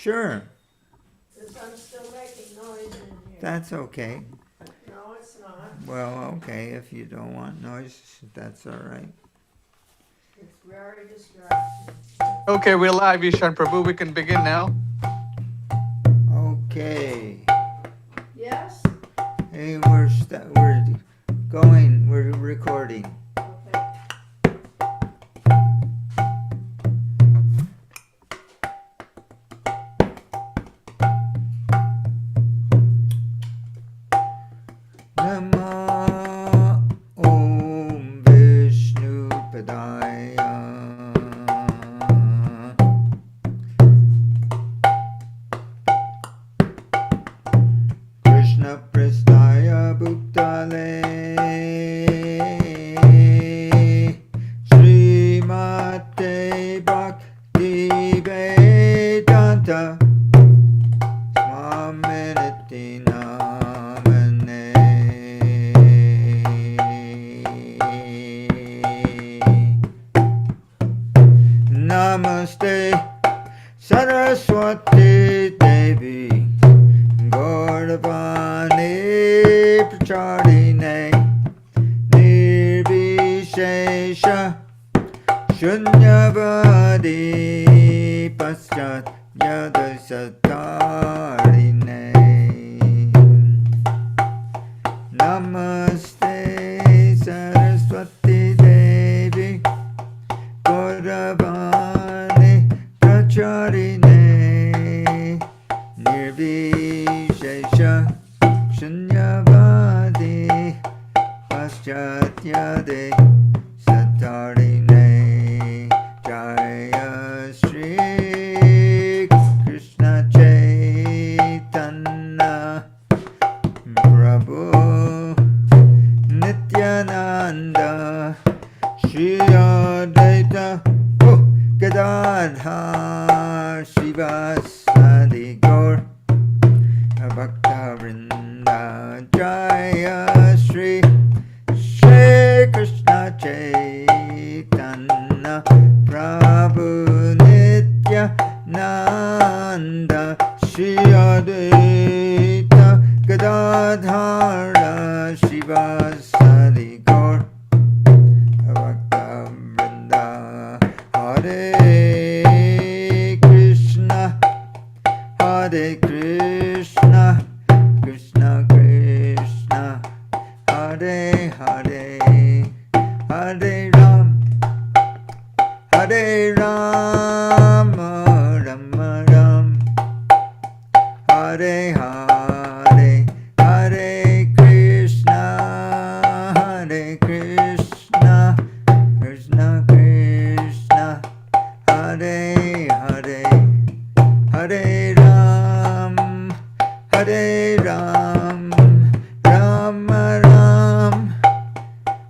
Sure. Because I'm still making noise in here. That's okay. No, it's not. Well, okay, if you don't want noise, that's all right. It's very distracting. Okay, we're live, Ishan Prabhu. We can begin now. Okay. Yes? Hey, we're going. We're recording. Okay. Nama Om Vishnu Padaya Krishna Prestaya Bhutale Srimate Bhakti Vedanta Swaminiti Namane Namaste Saraswati Devi Gauravani Pracharine Nirvishesha Shunyavadi Paschat Yadasatarine Namaste Saraswati Devi Gauravani Pracharine Nirvishesha Shunyavadi Paschatyade Satarine Jaya Shri Krishna Chaitanya Prabhu Nityananda Shri Advaita Gadadhar Shivasadi Gaur Bhakta Vrinda Jaya Shri Shri Krishna Chaitanya Prabhu Nityananda Shri Advaita Gadadhara Shivasadi Gaur Bhakta Vrinda Hare Krishna Hare Krishna Krishna Krishna Hare Hare Hare Ram Hare Rama Rama Ram Hare Hare Hare Krishna Krishna Krishna Hare Hare Hare Ram Hare Ram Rama Ram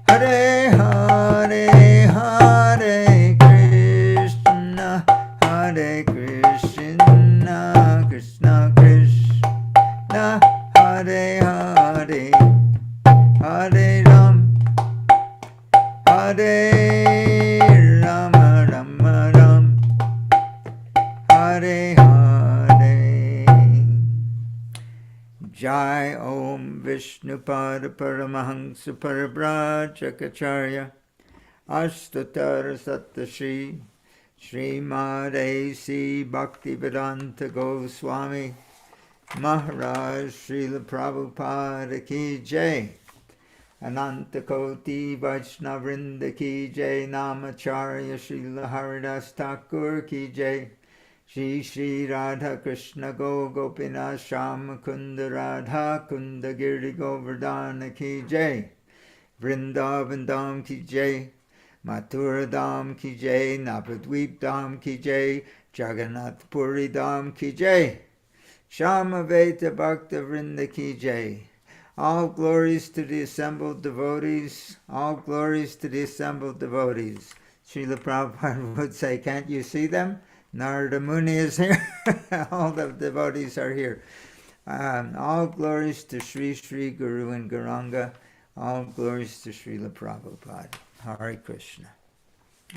Hare Hare Hare Krishna Krishna Krishna Hare Hare Hare Ram Hare Rama Rama Ram Hare Hare Jai Om Vishnupada Paramahansa Parabrajacharya Ashtatara Sattashri Srimad C. Bhaktivedanta Goswami Maharaj Srila Prabhupada Ki Jai Ananta Koti Vaishnavrinda Ki Jai Namacharya Srila Haridas Thakur Ki Jai Shri Shri Radha Krishna Go Gopinath Shama Kunda Radha Kunda Giri Govardhana Ki Jai Vrindavan Dham Ki Jai Mathura Dham Ki Jai Navadvip Dham Ki Jai Jagannath Puri Dham Ki Jai Shama Veta Bhakta Vrinda Ki Jai. All glories to the assembled devotees. All glories to the assembled devotees. Srila Prabhupada would say, can't you see them? Narada Muni is here. All the devotees are here. All glories to Sri Sri Guru and Gauranga. All glories to Srila Prabhupada. Hare Krishna.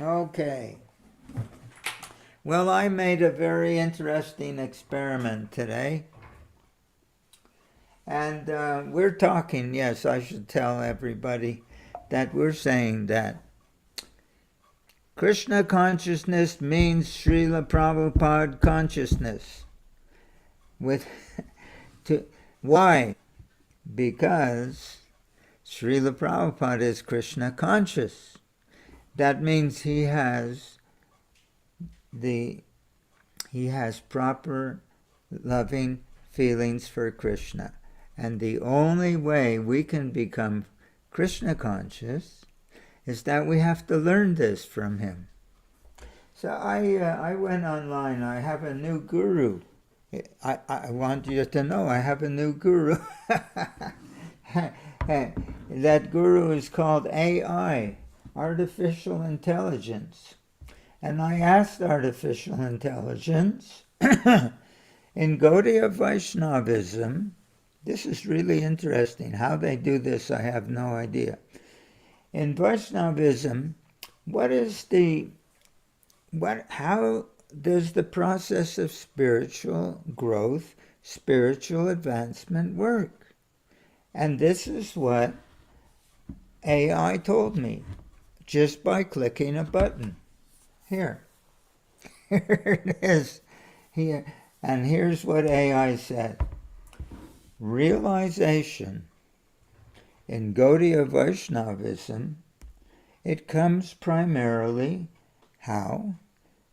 Okay. Well, I made a very interesting experiment today. And we're talking, yes, I should tell everybody that we're saying that Krishna consciousness means Srila Prabhupada consciousness. Why? Because Srila Prabhupada is Krishna conscious. That means he has proper loving feelings for Krishna. And the only way we can become Krishna conscious is that we have to learn this from him. So I went online. I have a new guru. I want you to know I have a new guru. That guru is called AI, Artificial Intelligence. And I asked Artificial Intelligence, in Gaudiya Vaishnavism, this is really interesting. How they do this, I have no idea. In Vaishnavism, how does the process of spiritual growth, spiritual advancement work? And this is what AI told me, just by clicking a button. Here it is. Here. And here's what AI said. Realization in Gaudiya Vaishnavism, it comes primarily, how?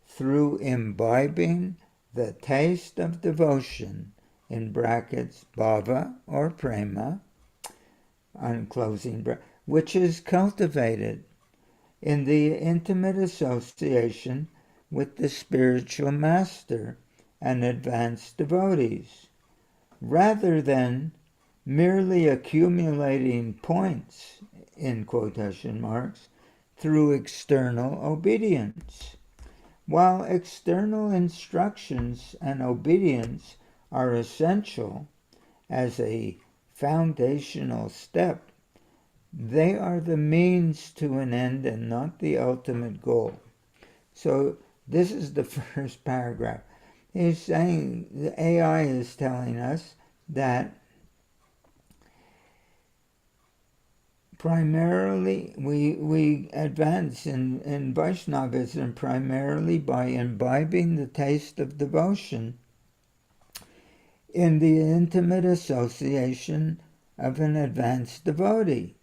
Through imbibing the taste of devotion, in brackets, bhava or prema, on closing, which is cultivated in the intimate association with the spiritual master and advanced devotees, rather than merely accumulating points, in quotation marks, through external obedience. While external instructions and obedience are essential as a foundational step, they are the means to an end and not the ultimate goal. So this is the first paragraph. He's saying, the AI is telling us that primarily we advance in Vaishnavism primarily by imbibing the taste of devotion in the intimate association of an advanced devotee,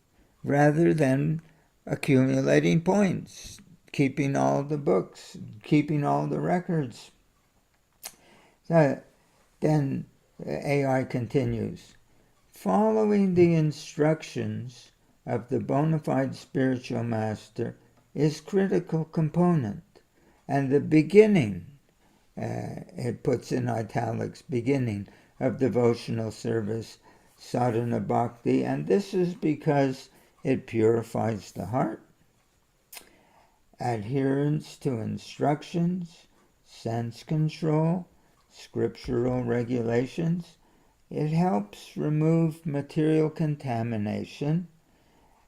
rather than accumulating points, keeping all the books, keeping all the records. So then AI continues, following the instructions of the bona fide spiritual master is critical component, and the beginning, it puts in italics, beginning of devotional service, sadhana bhakti, and this is because it purifies the heart. Adherence to instructions, sense control, scriptural regulations. It helps remove material contamination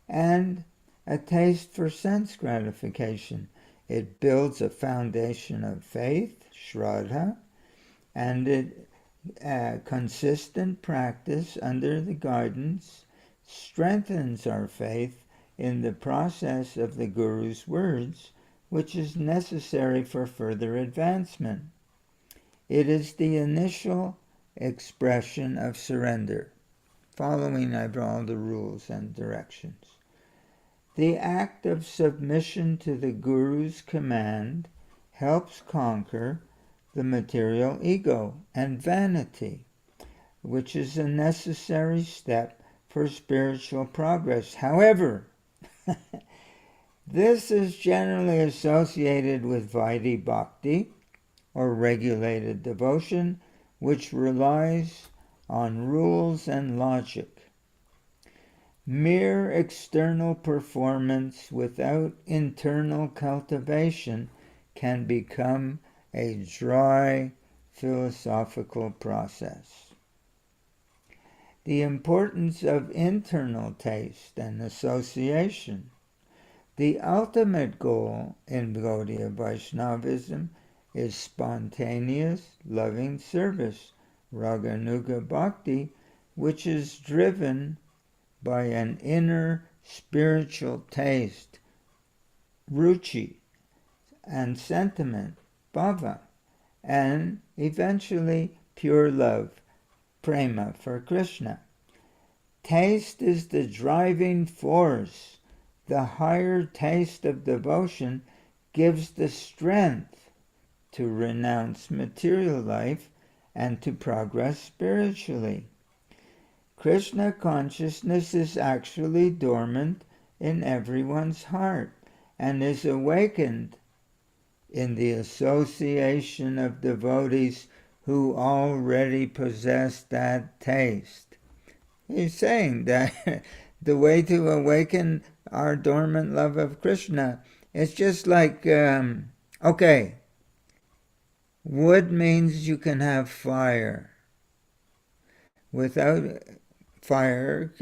and a taste for sense gratification. It builds a foundation of faith, shraddha, and consistent practice under the guidance strengthens our faith in the process of the Guru's words, which is necessary for further advancement. It is the initial expression of surrender, following all the rules and directions. The act of submission to the Guru's command helps conquer the material ego and vanity, which is a necessary step for spiritual progress. However, this is generally associated with Vaidhi Bhakti, or regulated devotion, which relies on rules and logic. Mere external performance without internal cultivation can become a dry philosophical process. The importance of internal taste and association. The ultimate goal in Gaudiya Vaishnavism is spontaneous, loving service, raganuga bhakti, which is driven by an inner spiritual taste, ruchi, and sentiment, bhava, and eventually pure love, prema, for Krishna. Taste is the driving force. The higher taste of devotion gives the strength to renounce material life and to progress spiritually. Krishna consciousness is actually dormant in everyone's heart and is awakened in the association of devotees who already possess that taste. He's saying that the way to awaken our dormant love of Krishna is just like, okay, wood means you can have fire. Without fire,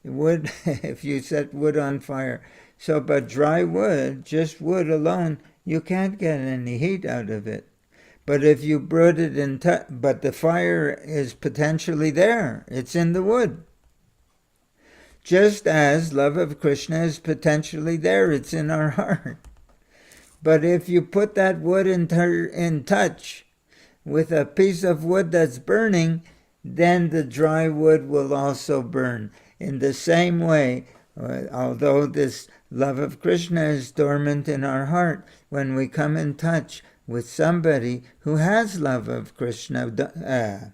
wood, if you set wood on fire, but dry wood, just wood alone, you can't get any heat out of it. But if you brought it in, but the fire is potentially there. It's in the wood. Just as love of Krishna is potentially there. It's in our heart. But if you put that wood in touch with a piece of wood that's burning, then the dry wood will also burn. In the same way, although this love of Krishna is dormant in our heart, when we come in touch with somebody who has love of Krishna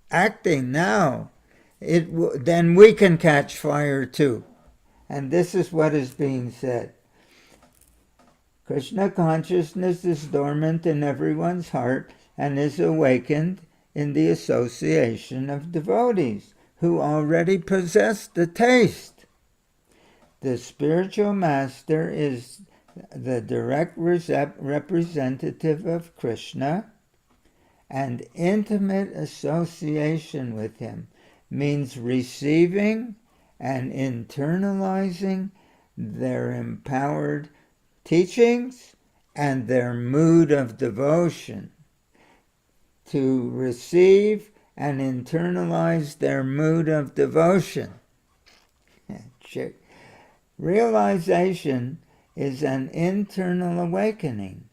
acting now, then we can catch fire too. And this is what is being said. Krishna consciousness is dormant in everyone's heart and is awakened in the association of devotees who already possess the taste. The spiritual master is the direct representative of Krishna, and intimate association with him means receiving and internalizing their empowered teachings and their mood of devotion. To receive and internalize their mood of devotion. Realization is an internal awakening.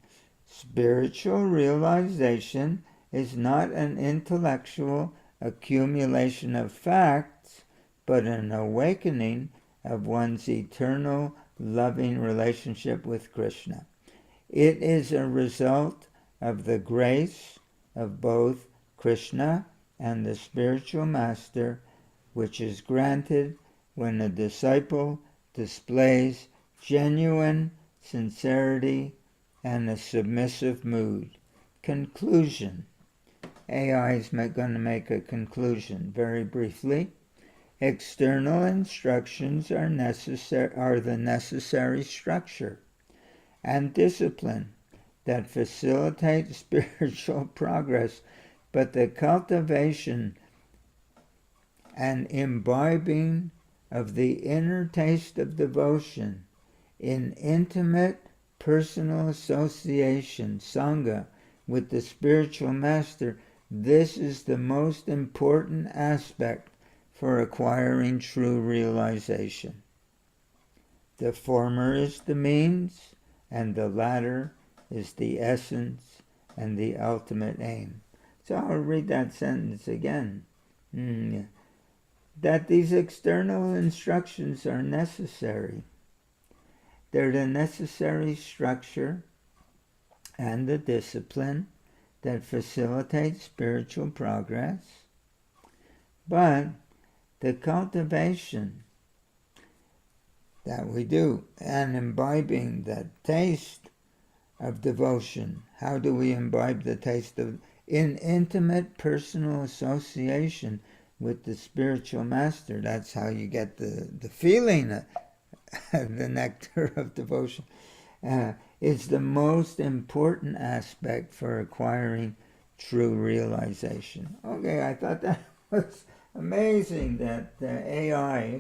Spiritual realization is not an intellectual accumulation of facts, but an awakening of one's eternal loving relationship with Krishna. It is a result of the grace of both Krishna and the spiritual master, which is granted when a disciple displays genuine sincerity and a submissive mood. Conclusion. AI is going to make a conclusion very briefly. External instructions are the necessary structure and discipline that facilitate spiritual progress, but the cultivation and imbibing of the inner taste of devotion in intimate personal association, sangha, with the spiritual master, this is the most important aspect for acquiring true realization. The former is the means, and the latter is the essence and the ultimate aim. So I'll read that sentence again. That these external instructions are necessary. They're the necessary structure and the discipline that facilitates spiritual progress. But the cultivation that we do and imbibing that taste of devotion, how do we imbibe the taste of in intimate personal association with the spiritual master? That's how you get the feeling the nectar of devotion. It's the most important aspect for acquiring true realization. Okay, I thought that was amazing that AI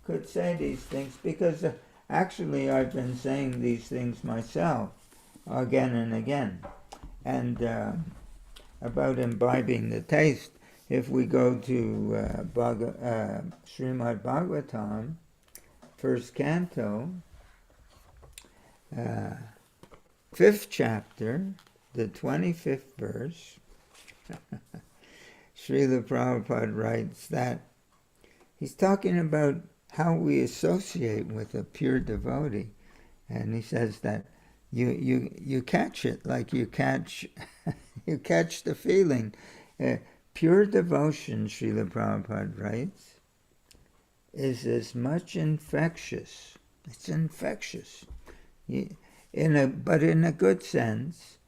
could say these things, because actually I've been saying these things myself. again and again. And about imbibing the taste, if we go to Srimad Bhagavatam, first canto, 5th chapter, the 25th verse, Srila Prabhupada writes that he's talking about how we associate with a pure devotee. And he says that you catch it like you catch you catch the feeling. Pure devotion, Srila Prabhupada writes, is as much infectious. It's infectious. But in a good sense,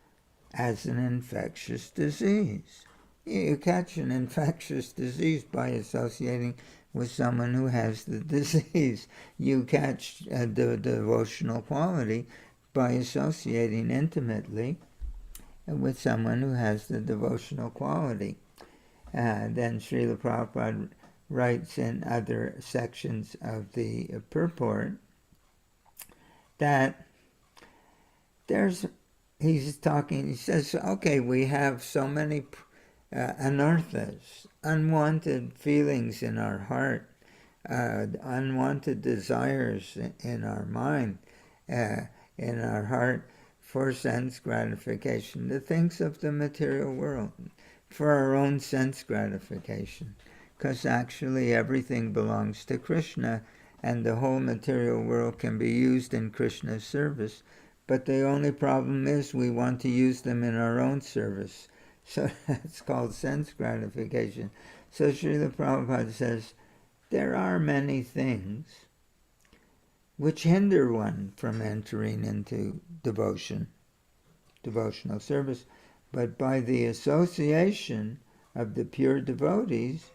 as an infectious disease. You catch an infectious disease by associating with someone who has the disease. You catch the devotional quality by associating intimately with someone who has the devotional quality. Then Srila Prabhupada writes in other sections of the purport that he says, okay, we have so many anarthas, unwanted feelings in our heart, unwanted desires in our mind, in our heart for sense gratification, the things of the material world, for our own sense gratification. Because actually everything belongs to Krishna, and the whole material world can be used in Krishna's service. But the only problem is we want to use them in our own service. So that's called sense gratification. So Srila Prabhupada says, there are many things which hinder one from entering into devotional service, but by the association of the pure devotees,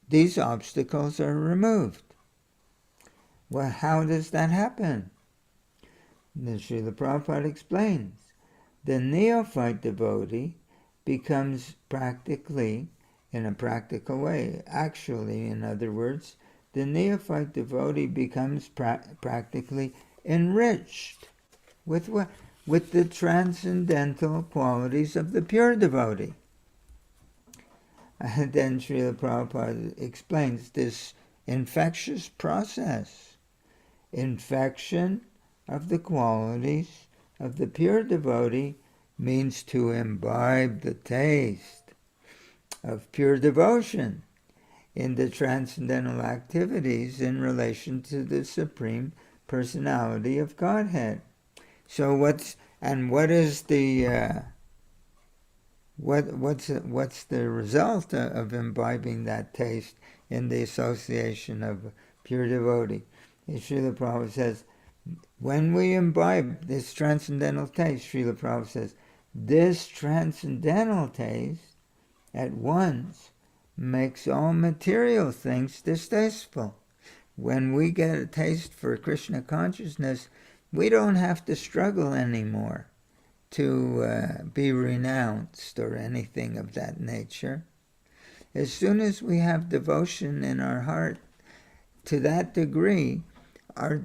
these obstacles are removed. Well, how does that happen? Then Srila Prabhupada explains, the neophyte devotee becomes practically, in a practical way, actually, in other words, the neophyte devotee becomes practically enriched with what? With the transcendental qualities of the pure devotee. And then Srila Prabhupada explains this infectious process. Infection of the qualities of the pure devotee means to imbibe the taste of pure devotion in the transcendental activities in relation to the Supreme Personality of Godhead. So what's the result of imbibing that taste in the association of pure devotee? Srila Prabhupada says, when we imbibe this transcendental taste, Srila Prabhupada says, this transcendental taste at once makes all material things distasteful. When we get a taste for Krishna consciousness, we don't have to struggle anymore to be renounced or anything of that nature. As soon as we have devotion in our heart, to that degree, our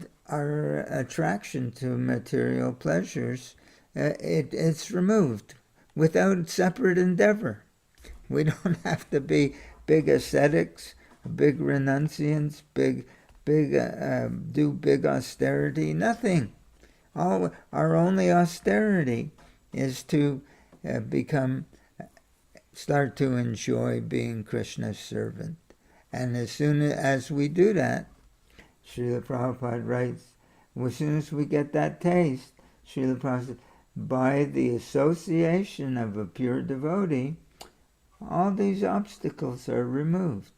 attraction to material pleasures, it's removed without separate endeavor. We don't have to be big ascetics, big renunciants, do big austerity, nothing. Our only austerity is to start to enjoy being Krishna's servant. And as soon as we do that, Srila Prabhupada writes, as soon as we get that taste, Srila Prabhupada says, by the association of a pure devotee, all these obstacles are removed.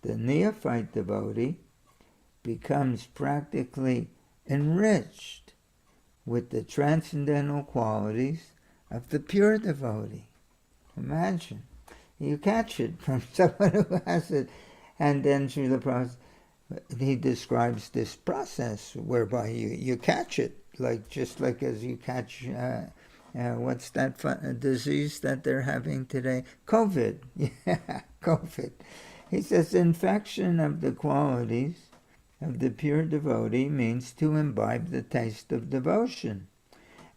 The neophyte devotee becomes practically enriched with the transcendental qualities of the pure devotee. Imagine. You catch it from someone who has it. And then Srila Prabhupada, he describes this process whereby you catch it, just like as you catch, what's that disease that they're having today? COVID. Yeah, COVID. He says, infection of the qualities of the pure devotee means to imbibe the taste of devotion.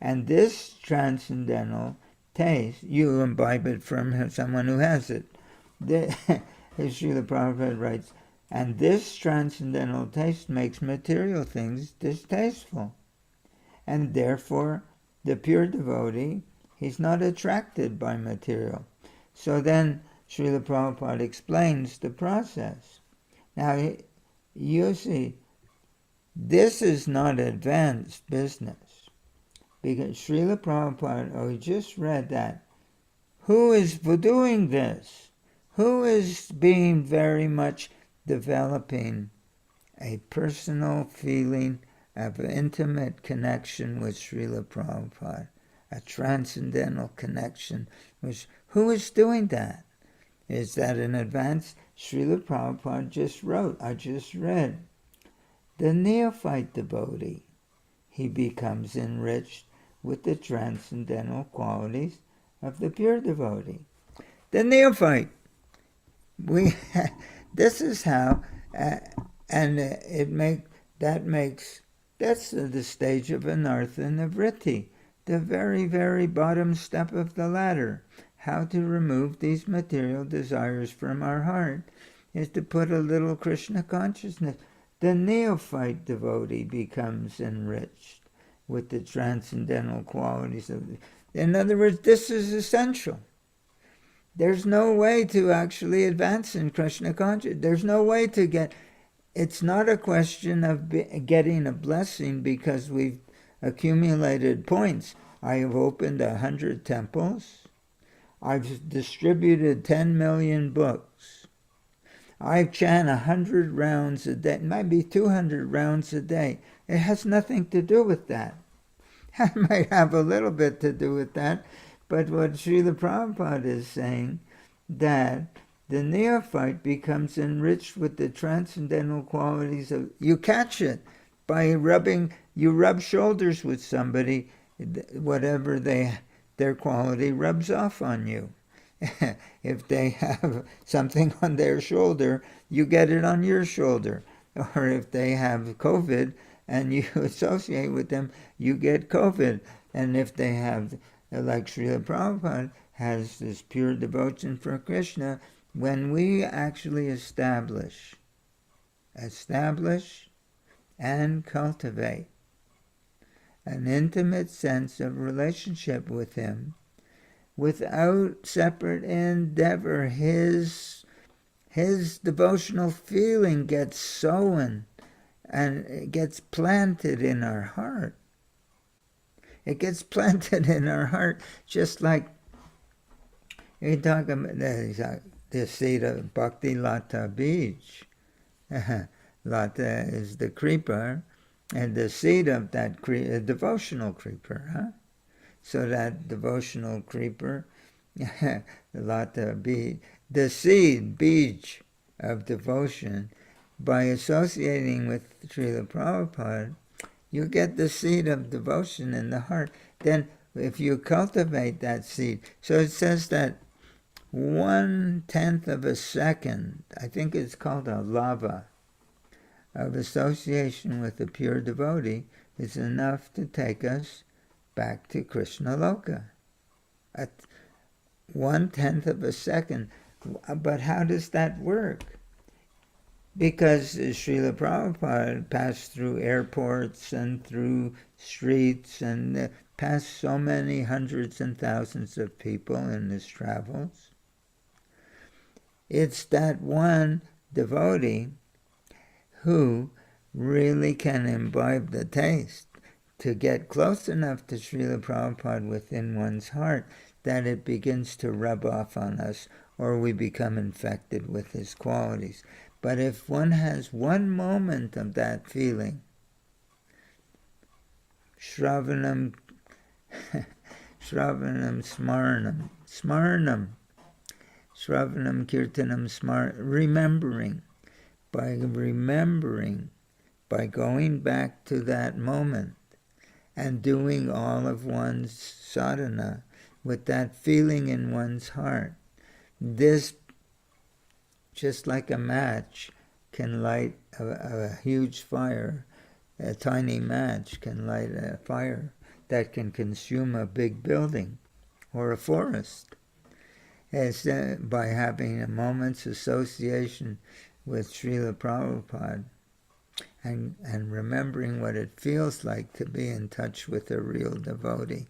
And this transcendental taste, you imbibe it from someone who has it. As Srila Prabhupada writes, and this transcendental taste makes material things distasteful. And therefore, the pure devotee, he's not attracted by material. So then, Srila Prabhupada explains the process. Now, you see, this is not advanced business. Because Srila Prabhupada, we just read that. Who is doing this? Who is being very much developing a personal feeling of intimate connection with Srila Prabhupada? A transcendental connection. Who is doing that? Is that in advance? Srila Prabhupada just wrote, I just read. The neophyte devotee, he becomes enriched with the transcendental qualities of the pure devotee. The neophyte. This is how, and that's the stage of anartha nivritti, the very, very bottom step of the ladder. How to remove these material desires from our heart is to put a little Krishna consciousness. The neophyte devotee becomes enriched with the transcendental qualities of the... In other words, this is essential. There's no way to actually advance in Krishna consciousness. There's no way to get... It's not a question of getting a blessing because we've accumulated points. I have opened 100 temples. I've distributed 10 million books. I chant 100 rounds a day, maybe 200 rounds a day. It has nothing to do with that. It might have a little bit to do with that, but what Srila Prabhupada is saying, that the neophyte becomes enriched with the transcendental qualities of... You catch it by rubbing... You rub shoulders with somebody, whatever their quality rubs off on you. If they have something on their shoulder, you get it on your shoulder. Or if they have COVID and you associate with them, you get COVID. And if they have, like Srila Prabhupada has this pure devotion for Krishna, when we actually establish and cultivate an intimate sense of relationship with him, without separate endeavor, his devotional feeling gets sown and it gets planted in our heart. It gets planted in our heart, just like you talk about the seed of Bhakti Lata Bij. Lata is the creeper, and the seed of that a devotional creeper, huh? So that devotional creeper, Lata Bij, the seed, Bij, of devotion, by associating with Srila Prabhupada, you get the seed of devotion in the heart. Then if you cultivate that seed, so it says that 1/10 of a second, I think it's called a lava, of association with a pure devotee is enough to take us back to Krishna Loka. At 1/10 of a second. But how does that work? Because Srila Prabhupada passed through airports and through streets and passed so many hundreds and thousands of people in his travels. It's that one devotee who really can imbibe the taste to get close enough to Srila Prabhupada within one's heart that it begins to rub off on us, or we become infected with his qualities. But if one has one moment of that feeling, Shravanam Smaranam, Shravanam Kirtanam Smaranam, remembering, by going back to that moment and doing all of one's sadhana with that feeling in one's heart. This, just like a match, can light a huge fire. A tiny match can light a fire that can consume a big building or a forest. It's by having a moment's association with Srila Prabhupada and remembering what it feels like to be in touch with a real devotee.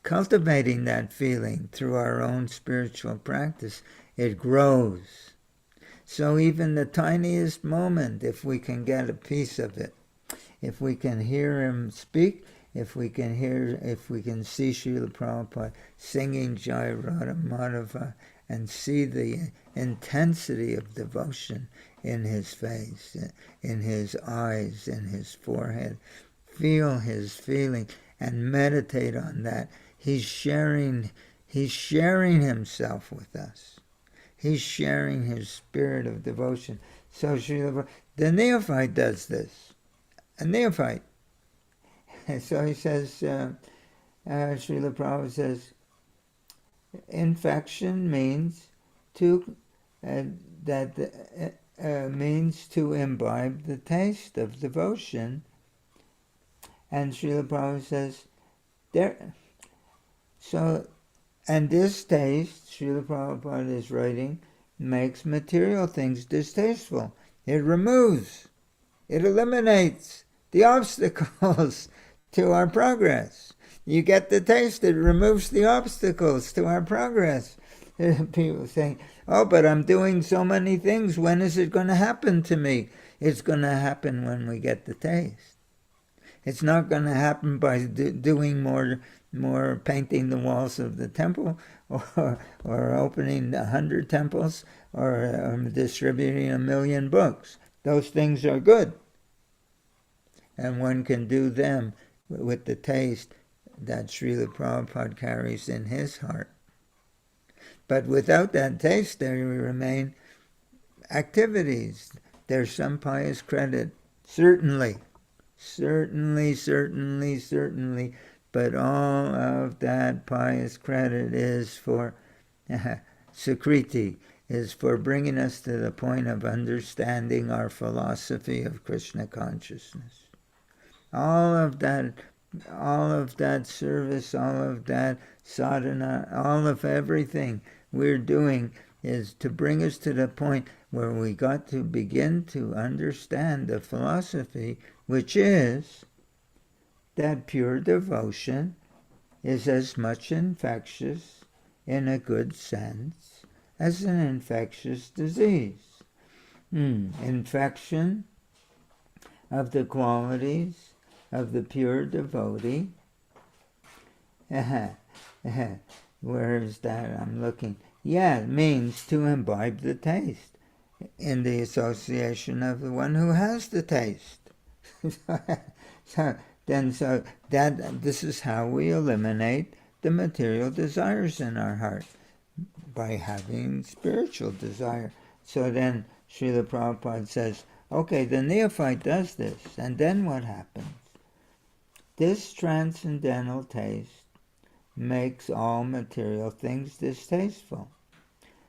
Cultivating that feeling through our own spiritual practice, it grows. So even the tiniest moment, if we can get a piece of it, if we can hear him speak, if we can see Srila Prabhupada singing Jai Radha Madhava and see the intensity of devotion in his face, in his eyes, in his forehead, feel his feeling and meditate on that. He's sharing himself with us. He's sharing his spirit of devotion. So the neophyte does this. A neophyte. And so he says, Srila Prabhupada says, infection means means to imbibe the taste of devotion. And Srila Prabhupada says, and this taste, Srila Prabhupada is writing, makes material things distasteful. It removes, it eliminates the obstacles to our progress. You get the taste, it removes the obstacles to our progress. People saying, oh, but I'm doing so many things. When is it going to happen to me? It's going to happen when we get the taste. It's not going to happen by doing more painting the walls of the temple or opening 100 temples or distributing 1 million books. Those things are good. And one can do them with the taste that Srila Prabhupada carries in his heart. But without that taste, there remain activities. There's some pious credit, certainly. But all of that pious credit is for Sukriti, is for bringing us to the point of understanding our philosophy of Krishna consciousness. All of that service, all of that sadhana, all of everything we're doing is to bring us to the point where we got to begin to understand the philosophy, which is that pure devotion is as much infectious in a good sense as an infectious disease. Infection of the qualities of the pure devotee. Where is that? I'm looking. Yeah, it means to imbibe the taste in the association of the one who has the taste. This is how we eliminate the material desires in our heart, by having spiritual desire. So then Srila Prabhupada says, okay, the neophyte does this, and then what happens? This transcendental taste makes all material things distasteful.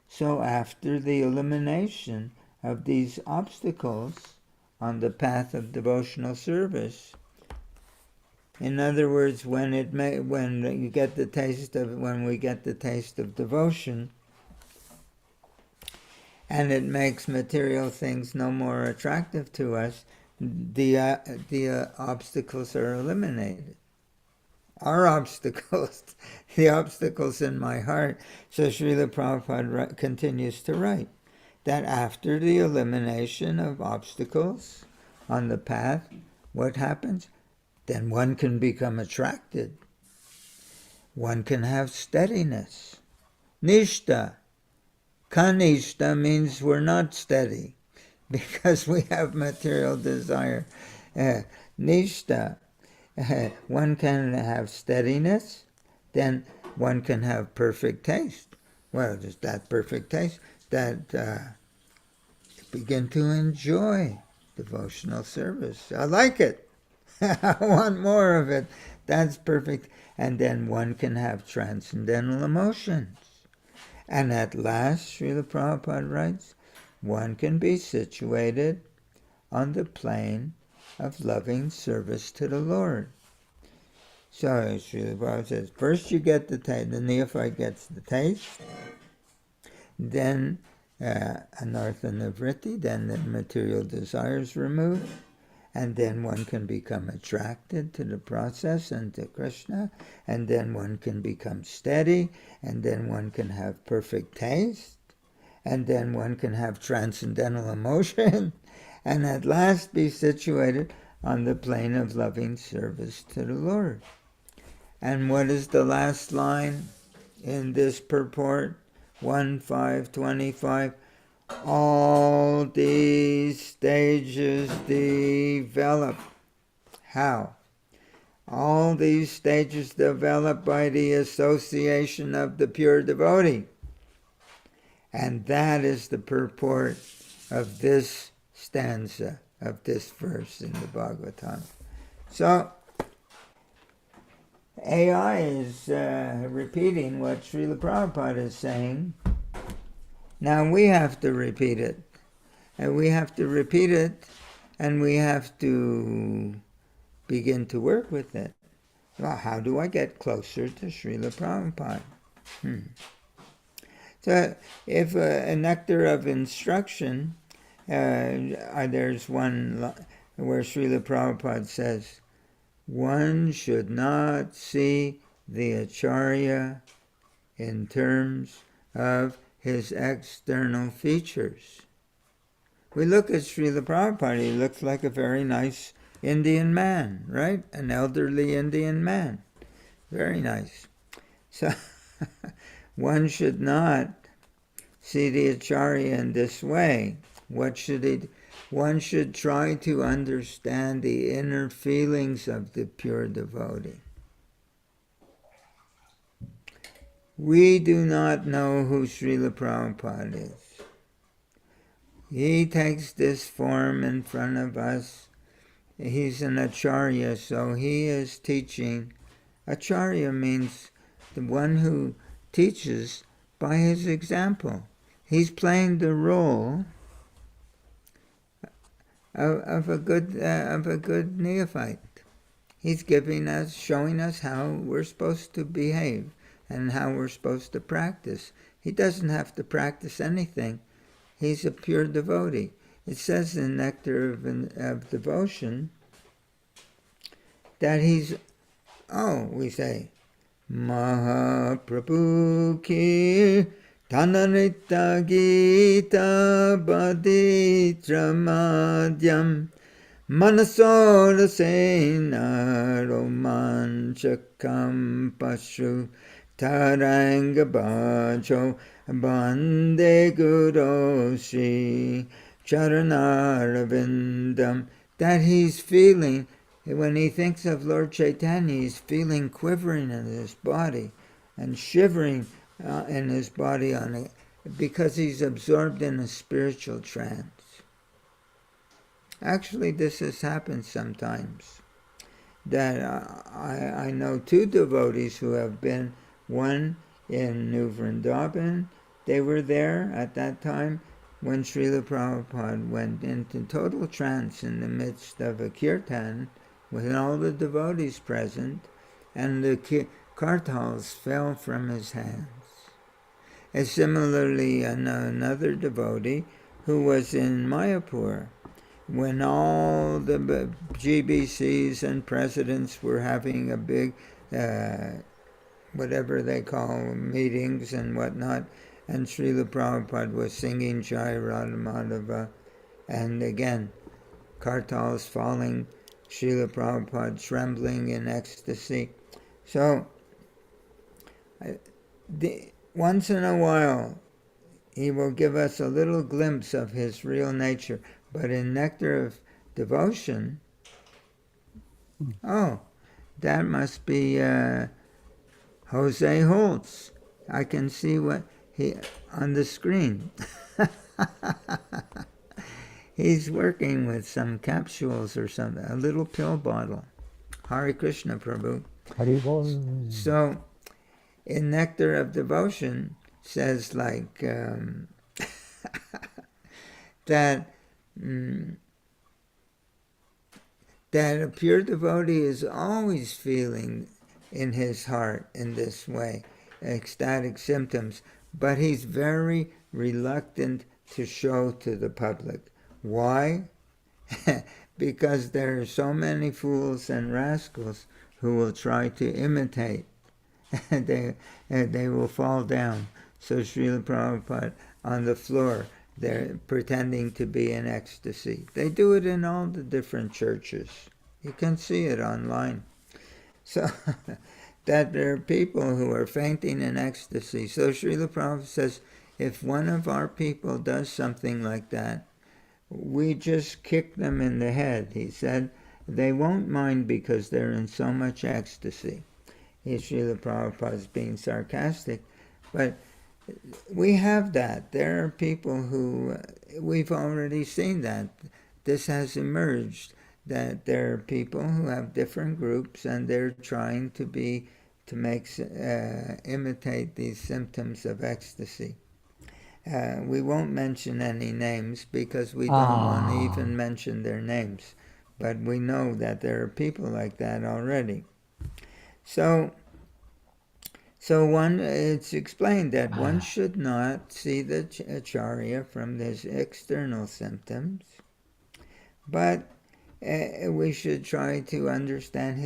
So after the elimination of these obstacles on the path of devotional service, in other words, when we get the taste of devotion, and it makes material things no more attractive to us, the obstacles are eliminated. Our obstacles, the obstacles in my heart. So Srila Prabhupada continues to write that after the elimination of obstacles on the path, what happens? Then one can become attracted. One can have steadiness. Nishta. Kanishta means we're not steady because we have material desire. Nishta. One can have steadiness, then one can have perfect taste. Well, just that perfect taste that begin to enjoy devotional service. I like it. I want more of it. That's perfect. And then one can have transcendental emotions. And at last, Srila Prabhupada writes, one can be situated on the plane of loving service to the Lord. So Srila Prabhupada says, first you get the taste, the neophyte gets the taste, then anartha nivritti, then the material desires removed, and then one can become attracted to the process and to Krishna, and then one can become steady, and then one can have perfect taste, and then one can have transcendental emotion, and at last be situated on the plane of loving service to the Lord. And what is the last line in this purport? 1:5:25. All these stages develop. How? All these stages develop by the association of the pure devotee. And that is the purport of this stanza, of this verse in the Bhagavatam. So, AI is repeating what Srila Prabhupada is saying. Now we have to repeat it. And we have to repeat it, and we have to begin to work with it. Well, how do I get closer to Srila Prabhupada? So if a nectar of instruction, there's one where Srila Prabhupada says, one should not see the Acharya in terms of his external features. We look at Srila Prabhupada, he looks like a very nice Indian man, right? An elderly Indian man. Very nice. So one should not see the Acharya in this way. What should he do? One should try to understand the inner feelings of the pure devotee. We do not know who Srila Prabhupada is. He takes this form in front of us. He's an Acharya, so he is teaching. Acharya means the one who teaches by his example. He's playing the role of a good neophyte. He's showing us how we're supposed to behave and how we're supposed to practice. He doesn't have to practice anything. He's a pure devotee. It says in Nectar of Devotion that we say, Mahaprabhu ki Tanarita Gita Baditra Madhyam Manasora Sena Romanchakam Pashu Taranga Bajo Bande Guru Shri Charanaravindam. That he's feeling, when he thinks of Lord Chaitanya, he's feeling quivering in his body and shivering in his body because he's absorbed in a spiritual trance. Actually, this has happened sometimes. That I know two devotees who have been, one in New Vrindavan. They were there at that time when Srila Prabhupada went into total trance in the midst of a kirtan with all the devotees present, and the kartals fell from his hands. And similarly, another devotee who was in Mayapur, when all the GBCs and presidents were having a big, whatever they call meetings and whatnot, and Srila Prabhupada was singing Jai Radha Madhava, and again, kartals falling, Srila Prabhupada trembling in ecstasy. So, once in a while, he will give us a little glimpse of his real nature. But in Nectar of Devotion, that must be Jose Holtz. I can see what he on the screen. He's working with some capsules or something, a little pill bottle. Hare Krishna, Prabhu. Haribol. So, in Nectar of Devotion, says like that a pure devotee is always feeling in his heart in this way, ecstatic symptoms, but he's very reluctant to show to the public. Why? Because there are so many fools and rascals who will try to imitate. They will fall down. So Srila Prabhupada on the floor, they're pretending to be in ecstasy. They do it in all the different churches. You can see it online. So that there are people who are fainting in ecstasy. So Srila Prabhupada says, if one of our people does something like that, we just kick them in the head. He said, they won't mind because they're in so much ecstasy. Srila Prabhupada is being sarcastic, but we have that. There are people who, we've already seen that. This has emerged, that there are people who have different groups and they're trying to imitate these symptoms of ecstasy. We won't mention any names because we don't want to even mention their names. But we know that there are people like that already. So it's explained that one should not see the acharya from his external symptoms, but we should try to understand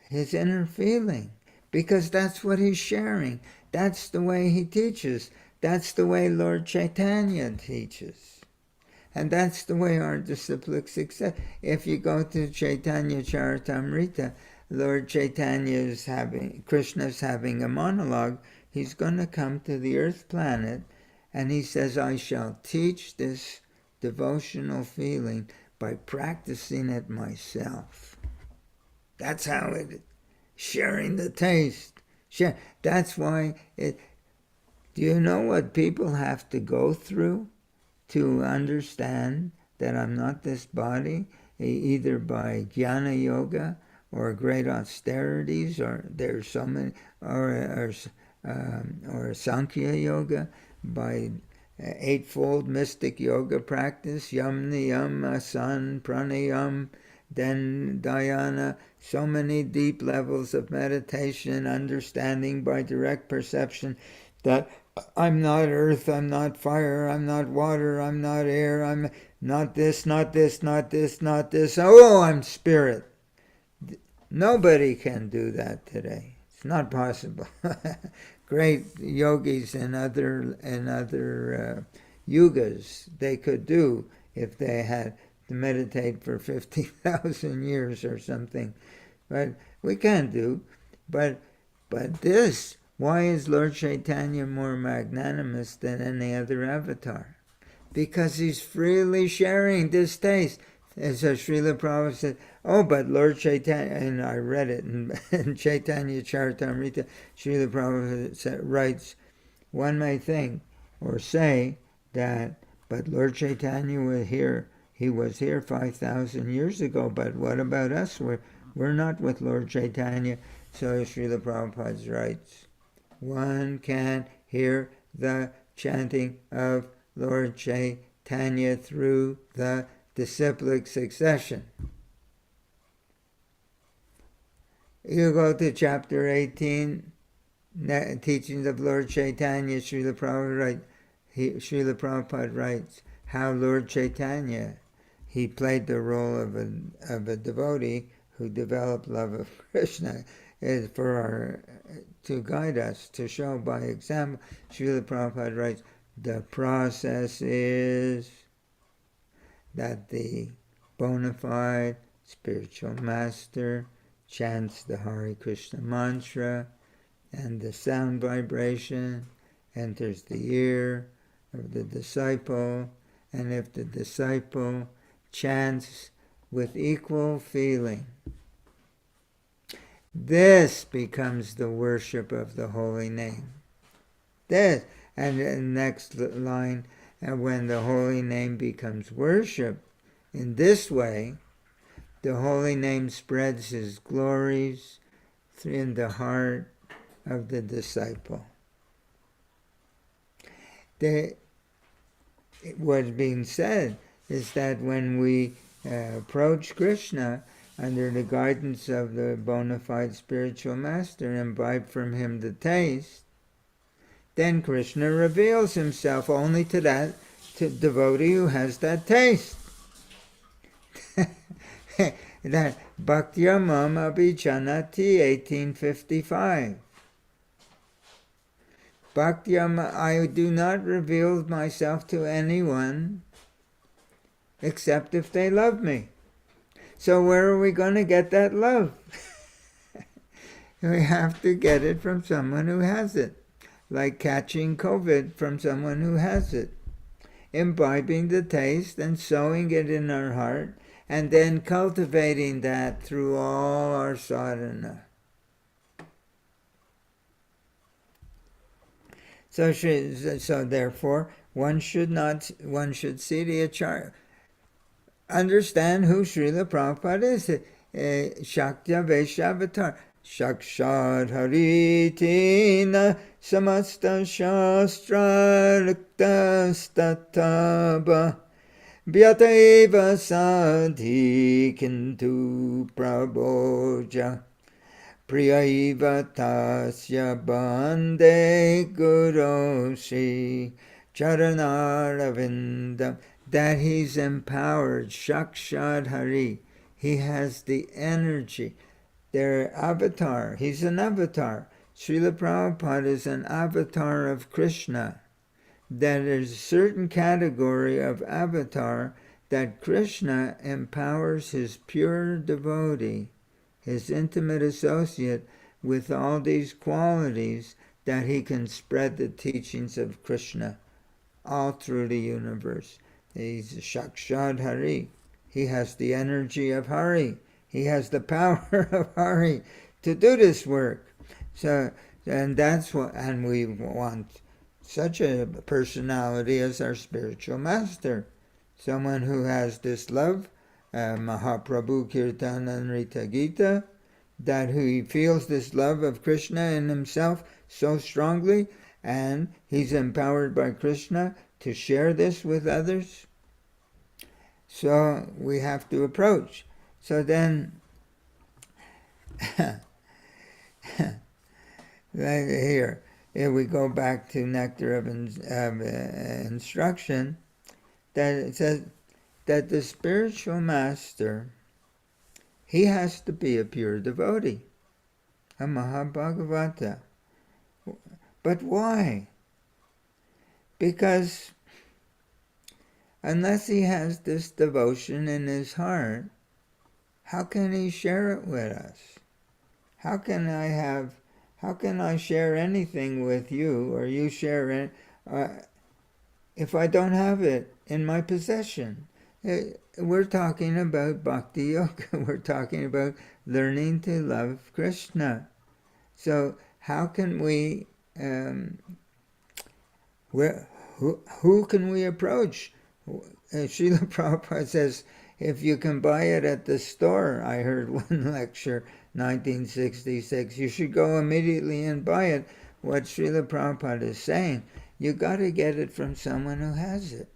his inner feeling, because that's what he's sharing. That's the way he teaches. That's the way Lord Chaitanya teaches. And that's the way our disciplic success. If you go to Chaitanya Charitamrita, Lord Chaitanya is Krishna's having a monologue. He's going to come to the earth planet, and he says, I shall teach this devotional feeling by practicing it myself. That's how it, sharing the taste. That's why it, do you know what people have to go through to understand that I'm not this body, either by jnana yoga or great austerities, or there's so many, or Sankhya yoga, by eightfold mystic yoga practice, yam niyam asan pranayam, then dhyana, so many deep levels of meditation, understanding by direct perception that I'm not earth, I'm not fire, I'm not water, I'm not air, I'm not this, not this, not this, not this. Oh, I'm spirit. Nobody can do that today. It's not possible. Great yogis in other yugas, they could do if they had to meditate for 50,000 years or something. But we can't do. But this, why is Lord Chaitanya more magnanimous than any other avatar? Because he's freely sharing this taste. As Srila Prabhupada said, oh, but Lord Chaitanya, and I read it in Chaitanya Charitamrita, Srila Prabhupada writes, one may think or say that, but Lord Chaitanya was here, he was here 5,000 years ago, but what about us? We're not with Lord Chaitanya. So Srila Prabhupada writes, one can hear the chanting of Lord Chaitanya through the disciplic succession. You go to chapter 18, teachings of Lord Chaitanya, Srila Prabhupada writes how Lord Chaitanya, he played the role of a devotee who developed love of Krishna to guide us, to show by example. Srila Prabhupada writes, the process is that the bona fide spiritual master chants the Hare Krishna mantra, and the sound vibration enters the ear of the disciple, and if the disciple chants with equal feeling, this becomes the worship of the holy name. This, and the next line, and when the holy name becomes worship in this way, the holy name spreads his glories in the heart of the disciple. What's being said is that when we approach Krishna, under the guidance of the bona fide spiritual master, imbibe from him the taste, then Krishna reveals himself only to that devotee who has that taste. That Bhaktya Mam Abhijanati, 1855. Bhaktya, I do not reveal myself to anyone except if they love me. So where are we going to get that love? We have to get it from someone who has it. Like catching COVID from someone who has it. Imbibing the taste and sowing it in our heart, and then cultivating that through all our sadhana. So therefore, one should see the Acharya. Understand who Srila Prabhupada is. Shaktya Vaishyavatar. Shakshad Haritina Samasta Shastra Riktastataba Vyataiva Sadhi Kintu Prabhoja Priyaiva Tasya Bande Guroshi Charanaravindam. That he's empowered. Shakshad Hari. He has the energy. Their avatar. He's an avatar. Srila Prabhupada is an avatar of Krishna. That is a certain category of avatar that Krishna empowers his pure devotee, his intimate associate, with all these qualities that he can spread the teachings of Krishna all through the universe. He's Shakshad Hari. He has the energy of Hari. He has the power of Hari to do this work. So, and that's what, and we want such a personality as our spiritual master. Someone who has this love, Mahaprabhu Kirtanamrita Gita, that he feels this love of Krishna in himself so strongly, and he's empowered by Krishna to share this with others. So we have to approach. So then, here we go back to Nectar of Instruction, that it says that the spiritual master, he has to be a pure devotee, a Mahabhagavata. But why? Because unless he has this devotion in his heart, how can he share it with us? How can I share anything with you, or you share it, if I don't have it in my possession? We're talking about bhakti yoga. We're talking about learning to love Krishna. So how can we, who can we approach? Srila Prabhupada says, if you can buy it at the store, I heard one lecture, 1966, you should go immediately and buy it. What Srila Prabhupada is saying, you got to get it from someone who has it.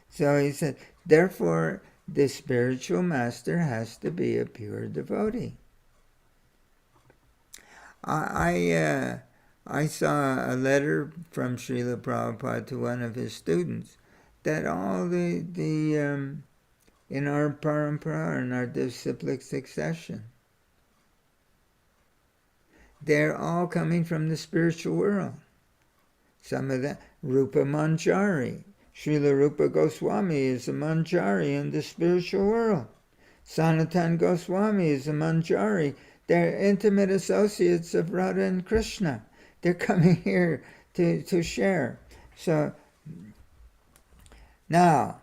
So he said, therefore, the spiritual master has to be a pure devotee. I saw a letter from Srila Prabhupada to one of his students, that all the in our parampara, in our disciplic succession, they're all coming from the spiritual world. Some of them, Rupa Manjari. Srila Rupa Goswami is a Manjari in the spiritual world. Sanatan Goswami is a Manjari. They're intimate associates of Radha and Krishna. They're coming here to share. So, now,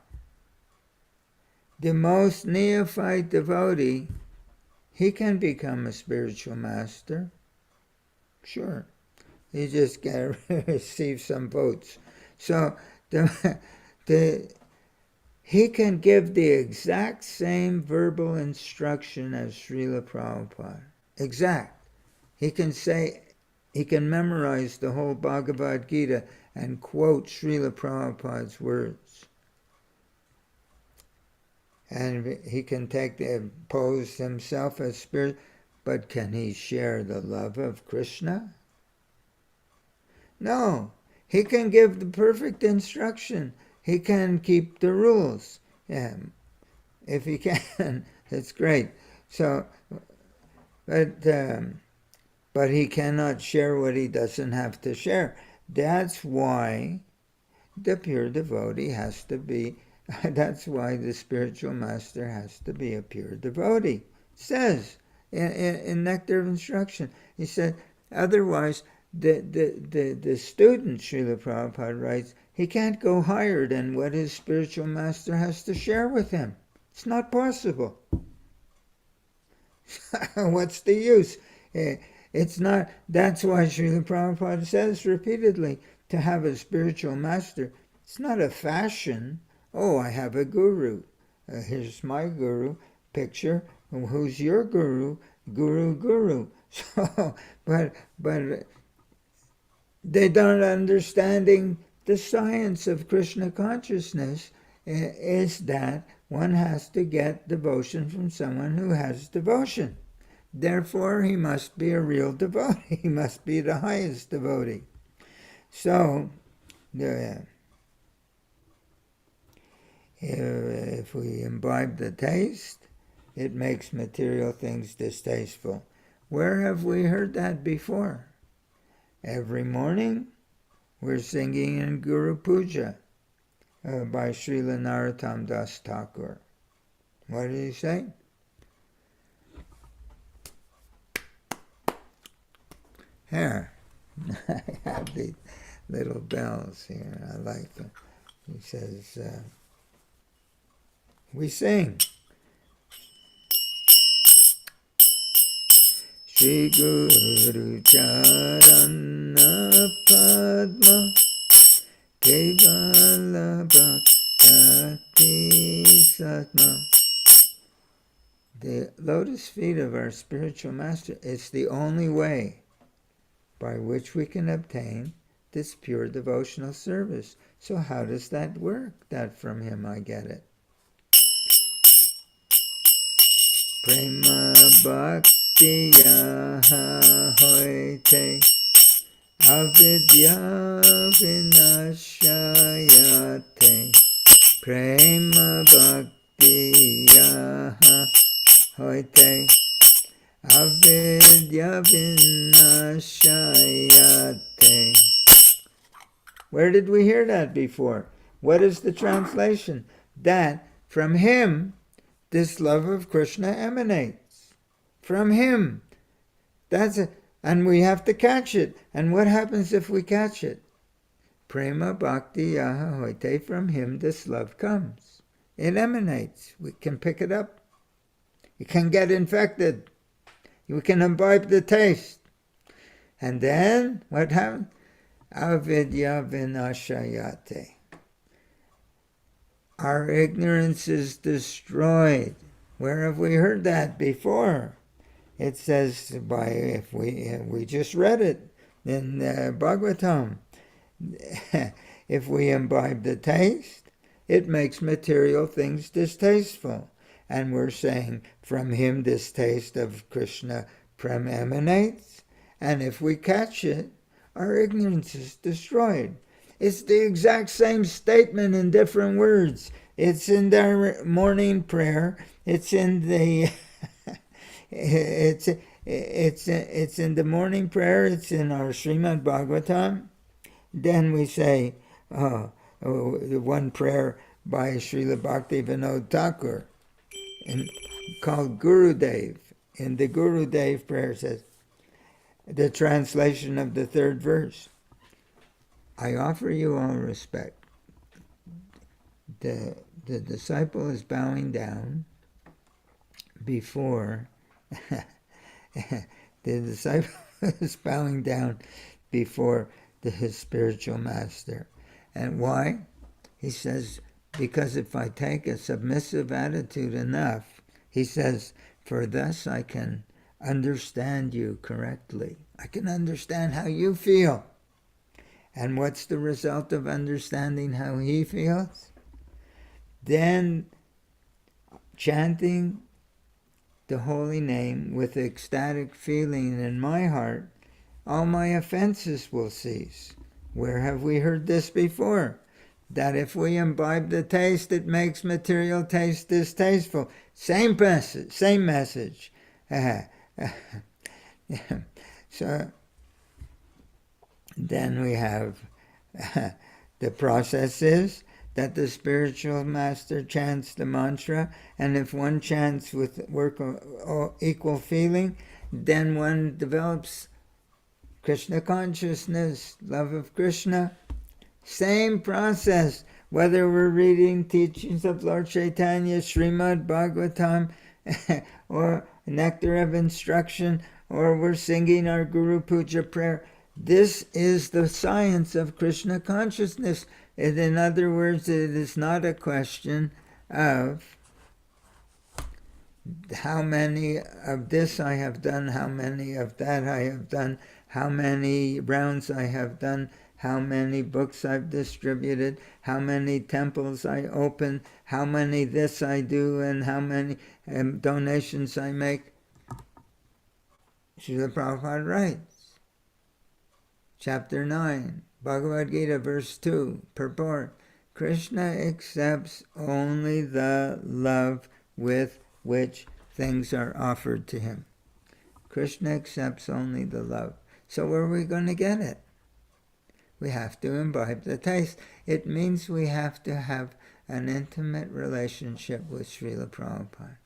the most neophyte devotee, he can become a spiritual master. Sure. You just got to receive some votes. So, he can give the exact same verbal instruction as Srila Prabhupada. Exact. He can memorize the whole Bhagavad Gita and quote Srila Prabhupada's words. And he can pose himself as spirit, but can he share the love of Krishna? No. He can give the perfect instruction. He can keep the rules. Yeah, if he can, it's great. So, but he cannot share what he doesn't have to share. That's why the pure devotee has to be, that's why the spiritual master has to be a pure devotee. It says in Nectar of Instruction, he said, otherwise the student, Srila Prabhupada writes, he can't go higher than what his spiritual master has to share with him. It's not possible. What's the use? It's not. That's why Srila Prabhupada says repeatedly, to have a spiritual master, it's not a fashion. Oh, I have a guru. Here's my guru picture. Who's your guru? Guru. So, but they don't understanding the science of Krishna consciousness is that one has to get devotion from someone who has devotion. Therefore, he must be a real devotee. He must be the highest devotee. So, if we imbibe the taste, it makes material things distasteful. Where have we heard that before? Every morning, we're singing in Guru Puja by Srila Narottam Das Thakur. What did he say? Here, I have these little bells here. I like them. He says, we sing. Shri Guru Charana Padma Kevala Bhaktati Satma. The lotus feet of our spiritual master, it's the only way by which we can obtain this pure devotional service. So how does that work? That from him I get it. Prema Bhakti Yaha Hoite Avidya Vinashayate Prema Bhakti Yaha Hoite Avidya Vinashayate. Where did we hear that before? What is the translation? That from him, this love of Krishna emanates. From him. That's it. And we have to catch it. And what happens if we catch it? Prema Bhakti Yaha Hoite. From him, this love comes. It emanates. We can pick it up. You can get infected. You can imbibe the taste. And then, what happens? Avidya vinashayate. Our ignorance is destroyed. Where have we heard that before? It says, if we just read it in Bhagavatam. If we imbibe the taste, it makes material things distasteful. And we're saying, from him this taste of Krishna prem emanates, and if we catch it, our ignorance is destroyed. It's the exact same statement in different words. It's in their morning prayer. It's in the it's in the morning prayer. It's in our Srimad Bhagavatam. Then we say one prayer by Srila Bhakti Vinod Thakur, called Gurudev. In the Gurudev prayer says, the translation of the third verse, I offer you all respect. The disciple is bowing down before, the disciple is bowing down before his spiritual master. And why? He says, because if I take a submissive attitude enough, he says, for thus I can understand you correctly. I can understand how you feel. And what's the result of understanding how he feels? Then chanting the holy name with ecstatic feeling in my heart, all my offenses will cease. Where have we heard this before? That if we imbibe the taste, it makes material taste distasteful. Same message, same message. So then we have the process is that the spiritual master chants the mantra, and if one chants with equal feeling, then one develops Krishna consciousness, love of Krishna. Same process, whether we're reading teachings of Lord Chaitanya, Srimad Bhagavatam, or Nectar of Instruction, or we're singing our Guru Puja prayer. This is the science of Krishna consciousness. In other words, it is not a question of how many of this I have done, how many of that I have done, how many rounds I have done, how many books I've distributed, how many temples I open, how many this I do, and how many donations I make. Srila Prabhupada writes, Chapter 9, Bhagavad Gita, verse 2, purport, Krishna accepts only the love with which things are offered to him. Krishna accepts only the love. So where are we going to get it? We have to imbibe the taste. It means we have to have an intimate relationship with Srila Prabhupada.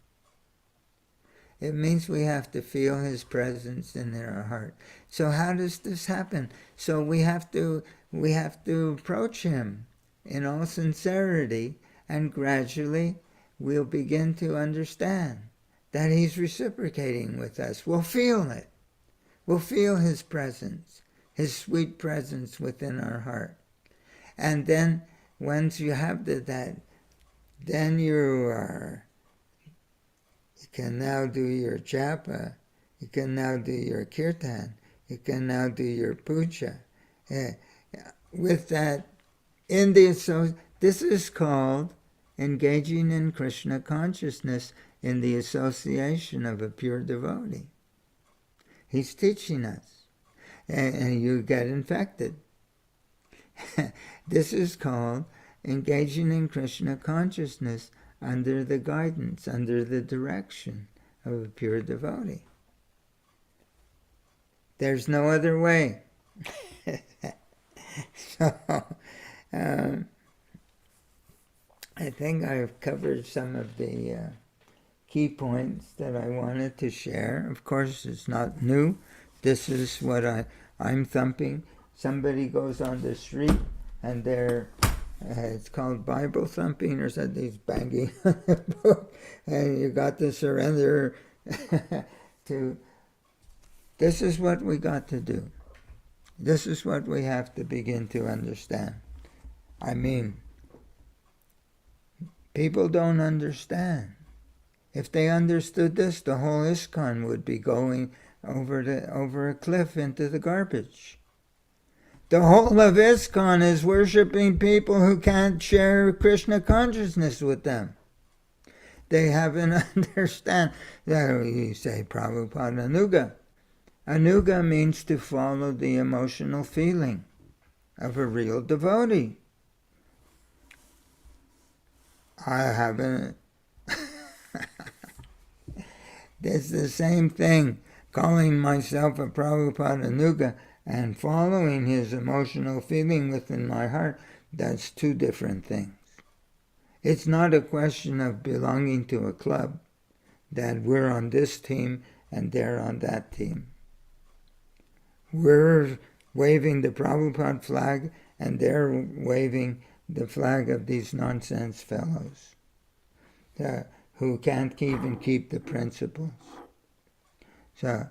It means we have to feel his presence in our heart. So how does this happen? So we have to approach him in all sincerity, and gradually we'll begin to understand that he's reciprocating with us. We'll feel it. We'll feel his presence, his sweet presence within our heart. And then once you have that, then you can now do your japa, you can now do your kirtan, you can now do your puja. With that, this is called engaging in Krishna consciousness in the association of a pure devotee. He's teaching us, and you get infected. This is called engaging in Krishna consciousness under the guidance, under the direction of a pure devotee. There's no other way. So, I think I've covered some of the key points that I wanted to share. Of course, it's not new. This is what I'm thumping. Somebody goes on the street and it's called Bible thumping or something. He's banging on the book, and you got to surrender to. This is what we got to do. This is what we have to begin to understand. I mean, people don't understand. If they understood this, the whole ISKCON would be going over a cliff into the garbage. The whole of ISKCON is worshipping people who can't share Krishna consciousness with them. They haven't understand. You say Prabhupada Anuga. Anuga means to follow the emotional feeling of a real devotee. I haven't. It's the same thing, calling myself a Prabhupada Anuga and following his emotional feeling within my heart. That's two different things. It's not a question of belonging to a club, that we're on this team and they're on that team. We're waving the Prabhupada flag and they're waving the flag of these nonsense fellows who can't even keep the principles. So,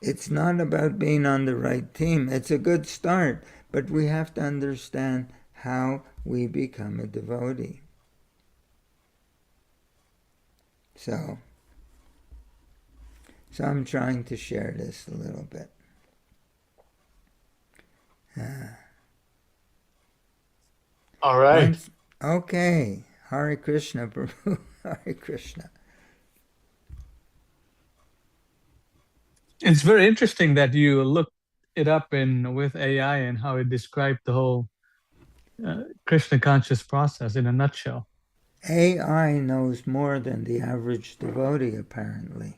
it's not about being on the right team. It's a good start, but we have to understand how we become a devotee. So I'm trying to share this a little bit. All right. Okay. Hare Krishna, Prabhu. Hare Krishna. It's very interesting that you looked it up in with AI and how it described the whole Krishna conscious process in a nutshell. AI knows more than the average devotee, apparently.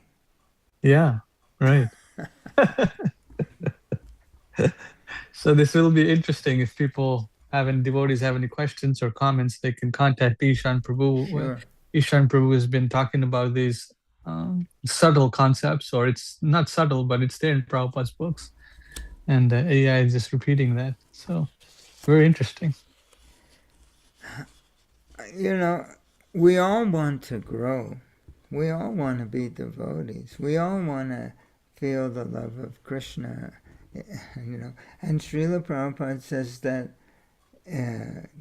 Yeah, right. So this will be interesting. If people have any devotees have any questions or comments, they can contact Ishan Prabhu. Sure. Ishan Prabhu has been talking about these subtle concepts, or it's not subtle, but it's there in Prabhupada's books. And AI is just repeating that. So very interesting. You know, we all want to grow. We all want to be devotees. We all want to feel the love of Krishna, you know. And Srila Prabhupada says that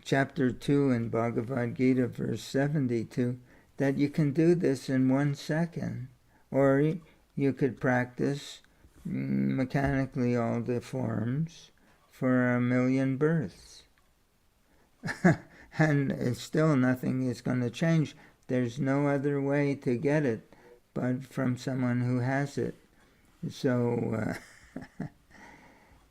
chapter 2 in Bhagavad Gita, verse 72, that you can do this in 1 second, or you could practice mechanically all the forms for 1,000,000 births. And it's still nothing is going to change. There's no other way to get it but from someone who has it. So,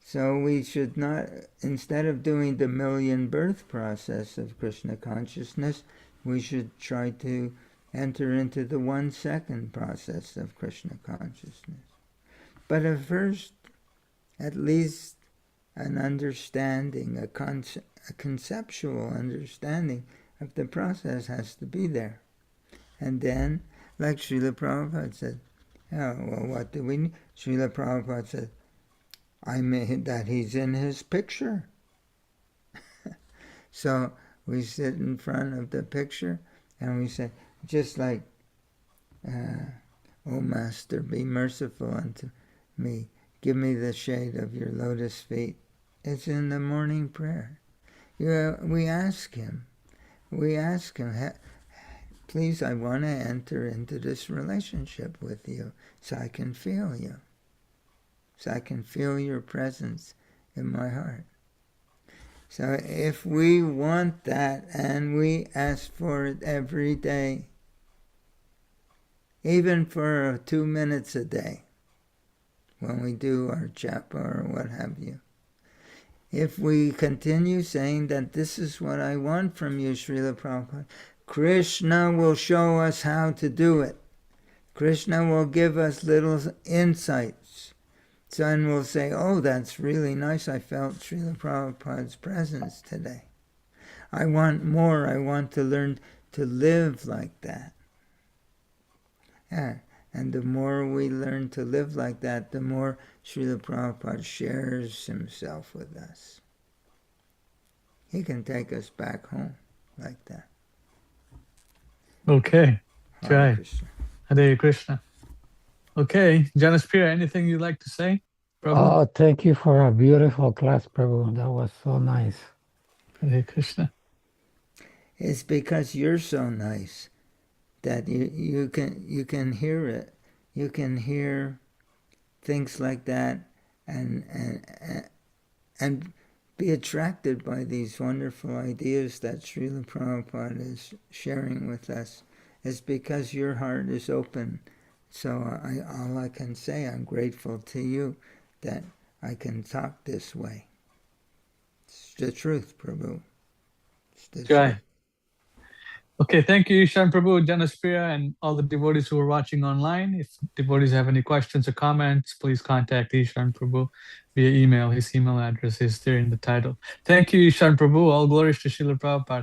so we should not, instead of doing the 1,000,000 birth process of Krishna consciousness, we should try to enter into the 1 second process of Krishna consciousness. But at first, at least an understanding, a conceptual understanding of the process has to be there. And then, like Srila Prabhupada said, oh, well, what do we need? Srila Prabhupada said, I made that he's in his picture. So we sit in front of the picture and we say, just like, O Master, be merciful unto me. Give me the shade of your lotus feet. It's in the morning prayer. We ask him, please, I want to enter into this relationship with you so I can feel you, so I can feel your presence in my heart. So if we want that and we ask for it every day, even for 2 minutes a day, when we do our japa or what have you, if we continue saying that this is what I want from you, Srila Prabhupada, Krishna will show us how to do it. Krishna will give us little insights. So then we'll say, oh, that's really nice. I felt Srila Prabhupada's presence today. I want more. I want to learn to live like that. Yeah. And the more we learn to live like that, the more Srila Prabhupada shares himself with us. He can take us back home like that. Okay. Hare Jai. Krishna. Hare Krishna. Okay. Janaspira, anything you'd like to say? Prabhu? Oh, thank you for a beautiful class, Prabhu. That was so nice. Hare Krishna. It's because you're so nice that you can hear it. You can hear things like that and be attracted by these wonderful ideas that Srila Prabhupada is sharing with us. It's because your heart is open. So all I can say, I'm grateful to you that I can talk this way. It's the truth, Prabhu. It's the Jai. truth. Okay, thank you, Ishan Prabhu, Janaspira, and all the devotees who are watching online. If devotees have any questions or comments, please contact Ishan Prabhu via email. His email address is there in the title. Thank you, Ishan Prabhu. All glories to Srila Prabhupada.